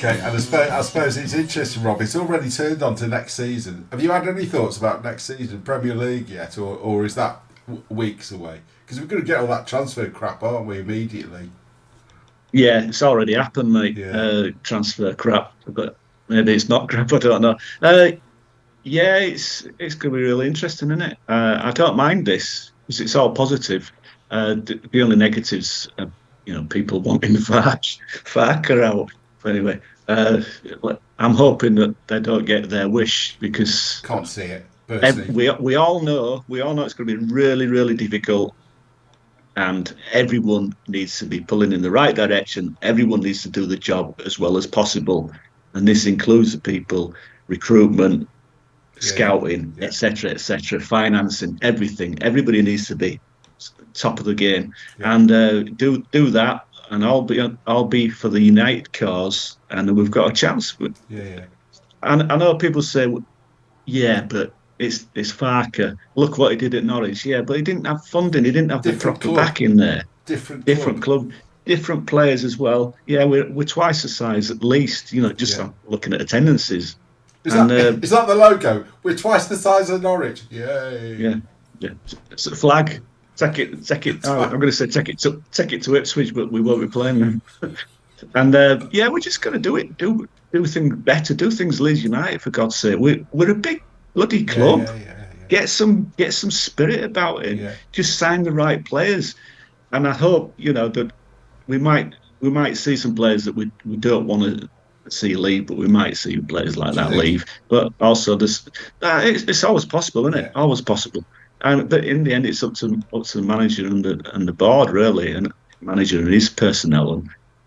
Okay, and I suppose it's interesting, Rob. It's already turned on to next season. Have you had any thoughts about next season, Premier League yet, or is that weeks away? Because we're going to get all that transfer crap, aren't we, immediately? Yeah, it's already happened, mate. Yeah. Transfer crap, but maybe it's not crap. I don't know. Yeah, it's going to be really interesting, isn't it? I don't mind this because it's all positive. The only negatives, people wanting Farker out. But anyway, I'm hoping that they don't get their wish because Can't see it personally. we all know it's going to be really, really difficult, and everyone needs to be pulling in the right direction. Everyone needs to do the job as well as possible, and this includes the people, recruitment, Yeah, scouting, yeah, etc., financing, everything. Everybody needs to be top of the game, yeah, and do that. And I'll be for the United cause, and we've got a chance. yeah, yeah. And I know people say, yeah, but it's Farker. Look what he did at Norwich. Yeah, but he didn't have funding. He didn't have the Different proper club, backing there. different Different club. club, different players as well. Yeah, we're twice the size at least. Just Yeah. on looking at attendances. Is And that is that the logo? We're twice the size of Norwich. Yay! yeah, yeah. It's a flag. Take it. It's Oh, I'm fine. going to say take it to Ipswich, but we won't be playing them. And yeah, we're just going to do it. Do things better. Do things Leeds United, for God's sake. We're a big bloody Yeah, club. yeah, yeah, Get some spirit about it. yeah, Just sign the right players. And I hope that we might see some players that we don't want to see leave, but we might see players like Do you that think? leave. But also, it's always possible, isn't it? Yeah, Always possible. But in the end, it's up to the manager and the board really, and manager and his personnel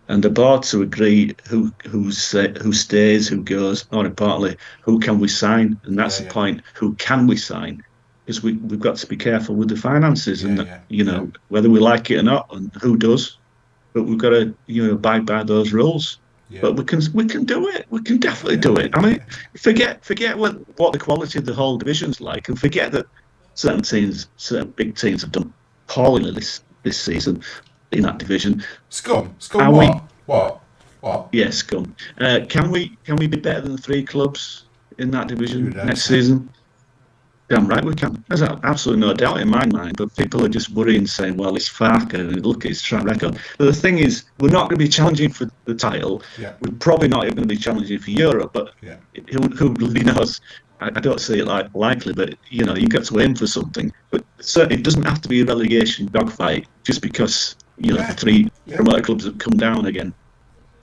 and the board to agree who stays, who goes. More importantly, who can we sign? And that's yeah, the yeah, point. Who can we sign? Because we've got to be careful with the finances yeah, and yeah, yeah, whether we like it or not, and who does. But we've got to abide by those rules. yeah, But we can do it. We can definitely yeah, do yeah, it. I mean, yeah. forget what the quality of the whole division's like, and forget that certain big teams have done appallingly this season in that division. Scum. Are we? What? Yes, come. Can we be better than three clubs in that You would division hope next so. season? Damn right we can. There's absolutely no doubt in my mind. But people are just worrying, saying, "Well, it's Farker and look at his track record." But the thing is, we're not going to be challenging for the title. Yeah, We're probably not even going to be challenging for Europe. But yeah, who really knows? I don't see it likely, but you've got to aim for something. But certainly, it doesn't have to be a relegation dogfight just because the yeah, three yeah. promoted clubs have come down again.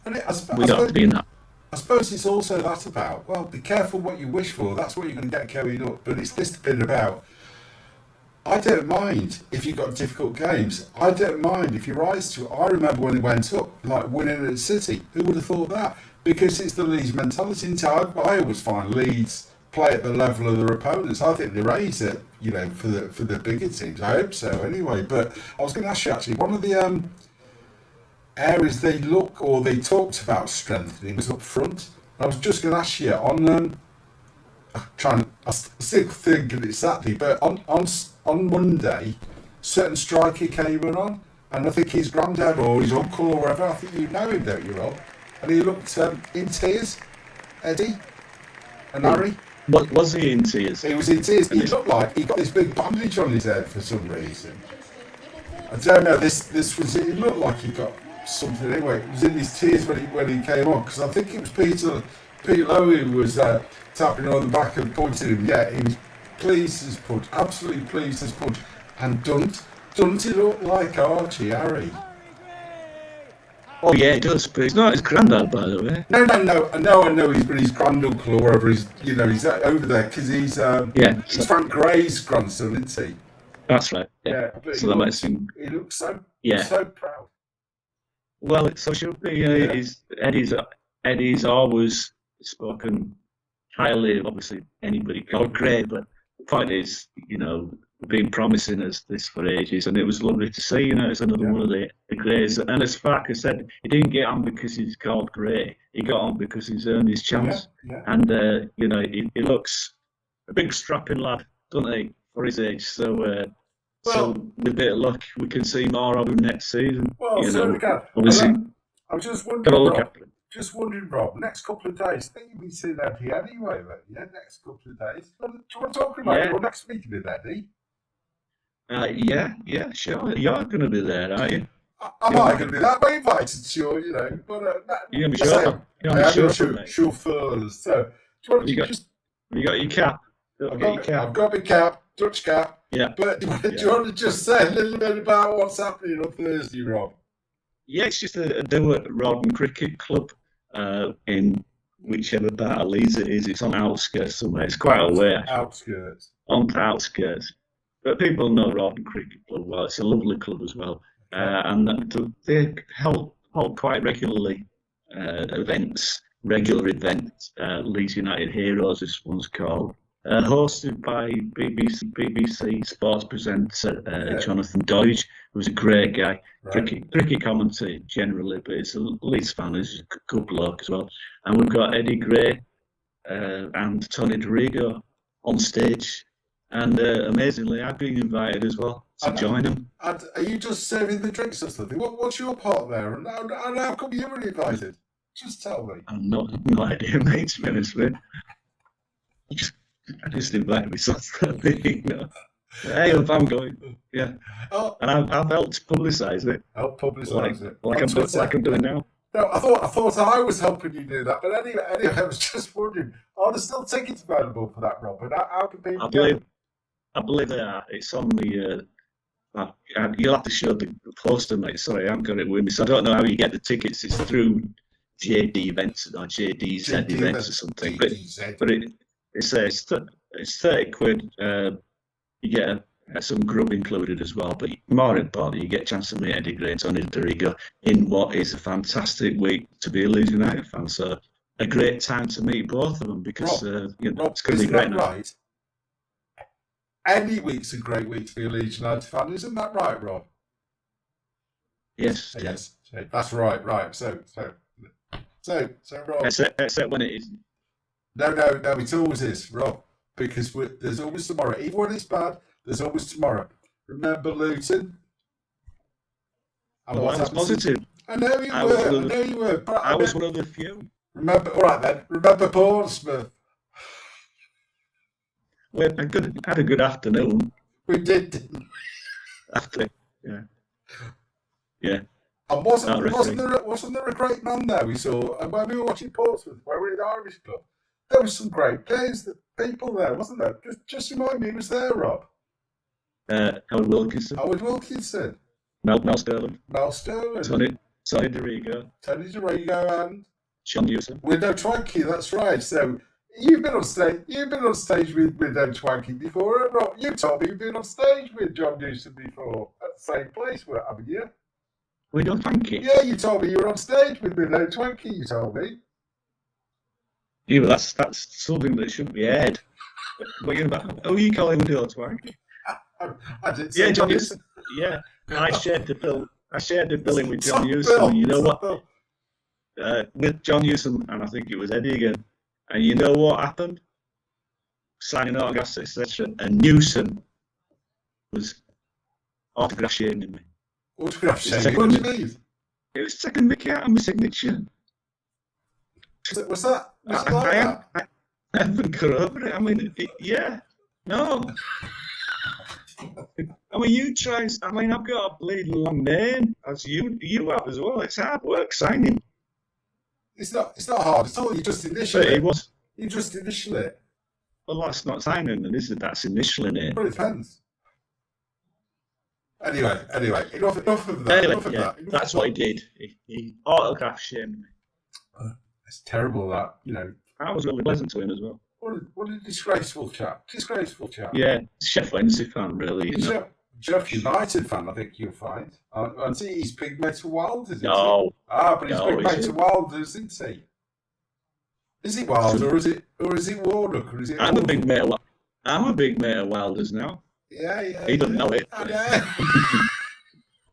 And We don't have to be in that. I suppose it's also that about, well, be careful what you wish for. That's what you're going to get going up. But it's this bit about, I don't mind if you've got difficult games. I don't mind if you rise to it. I remember when it went up, like winning at City. Who would have thought that? Because it's the Leeds mentality. And I always find Leeds play at the level of their opponents. I think they raise it, for the bigger teams. I hope so anyway. But I was going to ask you actually, one of the areas they talked about strengthening was up front. I was just going to ask you on I still think it's Saturday, but on Monday, certain striker came on, and I think his granddad or his uncle or whatever, I think you know him, don't you, Rob? And he looked in tears, Eddie and Harry. What was he in tears? He was in tears. He looked like he got this big bandage on his head for some reason. I don't know. This was. It looked like he got something anyway. It was in his tears when he came on, because I think it was Pete Lowe who was tapping on the back and pointing him. Yeah, he was pleased as punch, absolutely pleased as punch. And don't he look like Archie, Harry? Oh yeah, he does, but he's not his granddad, by the way. No. I know he's been his granduncle or wherever he's over there because Yeah, he's Frank Gray's grandson, isn't he? that's right. Yeah, Yeah, but so that makes him. he looks so Yeah, so proud. well, so should be. Yeah, Eddie's always spoken highly of obviously anybody called Gray, but the point is, been promising us this for ages, and it was lovely to see. It's another yeah, one of the Greys. And as Farker said, he didn't get on because he's called Gray. He got on because he's earned his yeah, chance. yeah. And he looks a big strapping lad, doesn't he, for his age? So Well, with a bit of luck, we can see more of him next season. certainly can. And Obviously, I was just got to wondering, look Rob, after him. just wondering, Rob, next couple of days, I think you'll be seeing Eddie anyway, mate. Yeah, next couple of days. Do you want to talk about your next meeting with Eddie? Yeah, sure. You're going to be there, aren't you? I'm not going to be that way invited, sure, but You're going to be sure. I am your chauffeur. So, do you want to you got your cap? I've got my cap, Dutch cap. Yeah. But do you want to just say a little bit about what's happening on Thursday, Rob? Yeah, it's just a do at Rodden Cricket Club in whichever part of Leeds it is. It's on outskirts somewhere. It's quite away. Outskirts. On the outskirts. But people know Rodden Cricket Club well. It's a lovely club as well. And they hold quite regularly regular events. Leeds United Heroes, this one's called. Hosted by BBC sports presenter Jonathan Dodge, who's a great guy, cricket commentator generally, but he's a Leeds fan, he's a good bloke as well. And we've got Eddie Gray and Tony Dorigo on stage, and amazingly, I've been invited as well to join them. And are you just serving the drinks or something? What's your part there? And how come you were invited? Just tell me. I'm no idea, mate, to be honest with you. I just invited myself. Hey, if I'm going, yeah. Oh. And I've helped publicise it. Help publicise it. Like I'm doing now. No, I thought I was helping you do that. But anyway, I was just wondering, are there still tickets available for that, Rob? And how can people I believe they are. It's on the... you'll have to show the poster, mate. Sorry, I haven't got it with me. So I don't know how you get the tickets. It's through JD events or JDZ events or something. But it's 30 quid. You get some grub included as well, but more importantly, you get a chance to meet Eddie Gray and Tony Dorigo in what is a fantastic week to be a Leeds United fan. So a great time to meet both of them because Rob, it's going to be great. Right? Any week's a great week to be a Leeds United fan, isn't that right, Rob? Yes. That's right. Right. So, Rob. Except when it isn't. No, it always is, Rob, because there's always tomorrow. Even when it's bad, there's always tomorrow. Remember Luton? I was positive. I know you were. I was one of the few. All right then. Remember Portsmouth? We had a good afternoon. We did, didn't we? After, yeah. And wasn't there a great man there we saw? And when we were watching Portsmouth, where we were in the Irish club, there was some great players, people there, wasn't there? Just remind me, who was there, Rob? Howard Wilkinson. Mel Sterling. Tony Dorigo. And John Newsom. With No Twanky, that's right. So you've been on stage with No Twanky before, Rob. You told me you've been on stage with John Newsom before at the same place, haven't you? We don't Twanky. Yeah, you told me you were on stage with No Twanky. You told me. Yeah, but that's something that shouldn't be aired. What are you about? Oh, you calling me No Twanky? I did. Yeah, John Newsom. Yeah, I shared the bill. In with John Newsom. And you know what? With John Newsom, and I think it was Eddie again. And you know what happened? Signing autographs, etc. And Newsom was autograph shaming me. Autograph shaming? What do you mean? It was taking Mickey out of my signature. Was that that? I haven't got over it. I mean, no. I mean, you try. I mean, I've got a bleeding long name, as you have as well. It's hard work signing. It's not hard at all. You just initial it. You just initial it. Well, that's not signing, then, is it? That's initialing it. Well, it depends. Anyway, enough of that. That's what he did. He autograph shamed me. It's terrible that, I was really pleasant to him as well. What a disgraceful chap. Yeah, Sheffield Wednesday fan, really. Sheffield United fan, I think you'll find. And see, he's big mate to Wilders, isn't he? But he's big mate to Wilders, isn't he? Is he Wilder, or is it Warnock, or is it? I'm a big mate of Wilders now. Yeah. He doesn't know it. I know.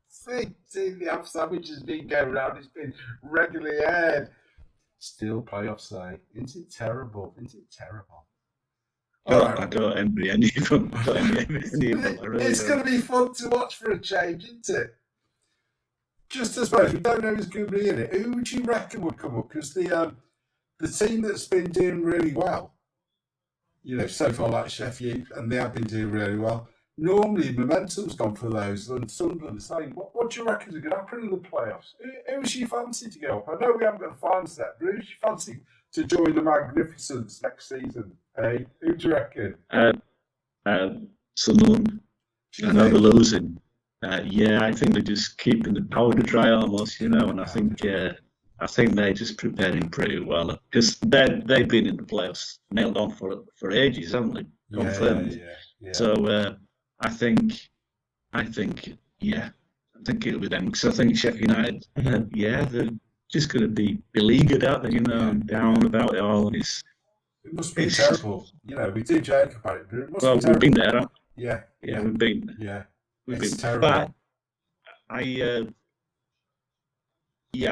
See, the Ab Savage has been going around. It's been regularly aired. Still playoff say. Isn't it terrible? I don't envy any of them. It's going to be fun to watch for a change, isn't it? just I suppose we don't know who's going to be in it. Who would you reckon would come up? Because the team that's been doing really well, so far like Sheffield, and they have been doing really well. Normally, momentum's gone for those, and Sunderland the same. What do you reckon is going to happen in the playoffs? Who's you fancy to go up? I know we haven't got the final set, but who's you fancy to join the Magnificents next season? Hey, who do you reckon? Sunderland. I know they're losing. Yeah, I think they're just keeping the powder dry almost, and I think they're just preparing pretty well because they've been in the playoffs nailed on for ages, haven't they? Confirmed. Yeah. So I think it'll be them because I think Sheffield United, they're just going to be beleaguered out there, down about it all. It must be terrible. We do joke about it, but it must be terrible. We've been there, haven't we? Yeah, we've been there. Yeah, it's terrible. But I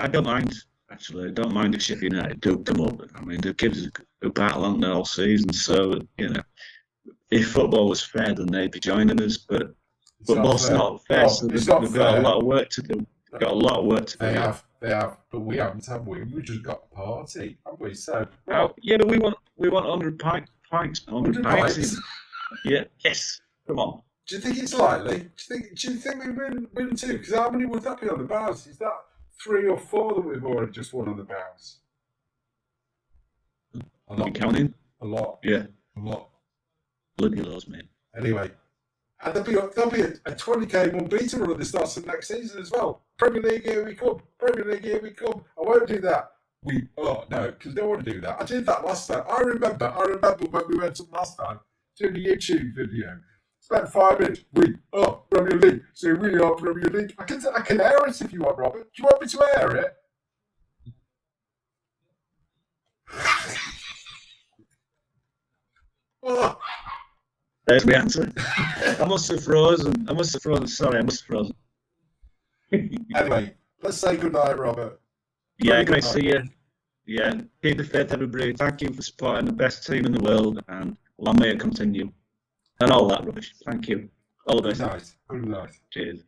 don't mind. Actually, I don't mind if Sheffield United do come up. I mean, they've given us a battle on the whole season, so if football was fair, then they'd be joining us. But football's not fair, so they've got a lot of work to do. They've got a lot of work to do. They have, but we haven't, have we? We just got a party, haven't we? So but we want 100 pints. 100 pints. Yeah. Yes. Come on. Do you think it's likely? Do you think we win two? Because how many would that be on the bounce? Is that 3 or 4 that we've already just won on the bounce? A lot. Are you counting? A lot. Yeah. A lot. Look at those, man. Anyway, and there'll be a 20 game unbeaten run at the start of next season as well. Premier League, here we come. Premier League, here we come. I won't do that. No, because I don't want to do that. I did that last time. I remember when we went up last time doing a YouTube video. Spent 5 minutes. We are Premier League. So we are Premier League. I can air it if you want, Robert. Do you want me to air it? Oh. There's the answer. I must have frozen. Sorry, I must have frozen. Anyway, let's say goodnight, Robert. Yeah, great to see you. Yeah, keep the faith, everybody. Thank you for supporting the best team in the world, and long may it continue. And all that rubbish. Thank you. All the best. Good night. Cheers.